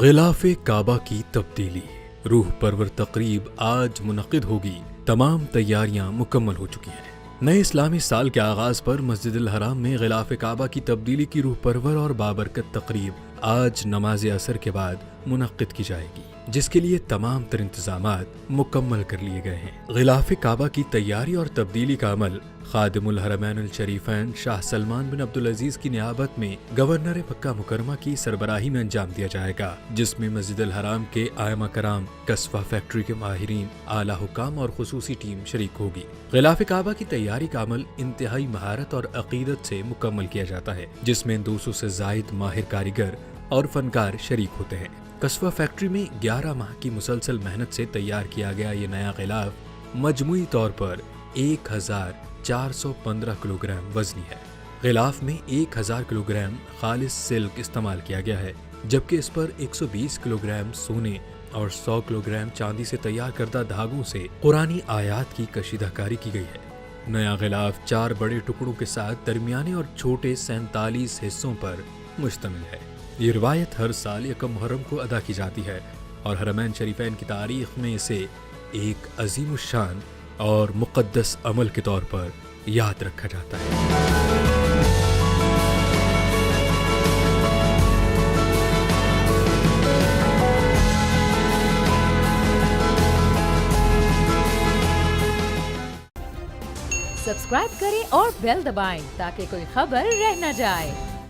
غلاف کعبہ کی تبدیلی، روح پرور تقریب آج منعقد ہوگی۔ تمام تیاریاں مکمل ہو چکی ہیں۔ نئے اسلامی سال کے آغاز پر مسجد الحرام میں غلاف کعبہ کی تبدیلی کی روح پرور اور بابرکت تقریب آج نماز عصر کے بعد منعقد کی جائے گی، جس کے لیے تمام تر انتظامات مکمل کر لیے گئے ہیں۔ غلاف کعبہ کی تیاری اور تبدیلی کا عمل خادم الحرمین الشریفین شاہ سلمان بن عبدالعزیز کی نیابت میں گورنر مکہ مکرمہ کی سربراہی میں انجام دیا جائے گا، جس میں مسجد الحرام کے ائمہ کرام، قصبہ فیکٹری کے ماہرین، اعلی حکام اور خصوصی ٹیم شریک ہوگی۔ غلاف کعبہ کی تیاری کا عمل انتہائی مہارت اور عقیدت سے مکمل کیا جاتا ہے، جس میں 200 سے زائد ماہر کاریگر اور فنکار شریک ہوتے ہیں۔ قصبہ فیکٹری میں 11 ماہ کی مسلسل محنت سے تیار کیا گیا یہ نیا غلاف مجموعی طور پر 1415 کلو گرام وزنی ہے۔ غلاف میں 1000 کلو گرام خالص سلک استعمال کیا گیا ہے، جبکہ اس پر 120 کلو گرام سونے اور 100 کلو گرام چاندی سے تیار کردہ دھاگوں سے قرآنی آیات کی کشیدہ کاری کی گئی ہے۔ نیا غلاف 4 بڑے ٹکڑوں کے ساتھ درمیانے اور چھوٹے 47 حصوں پر مشتمل ہے۔ یہ روایت ہر سال یکم محرم کو ادا کی جاتی ہے اور حرمین شریفین کی تاریخ میں اسے ایک عظیم الشان اور مقدس عمل کے طور پر یاد رکھا جاتا ہے۔ سبسکرائب کریں اور بیل دبائیں تاکہ کوئی خبر رہ نہ جائے۔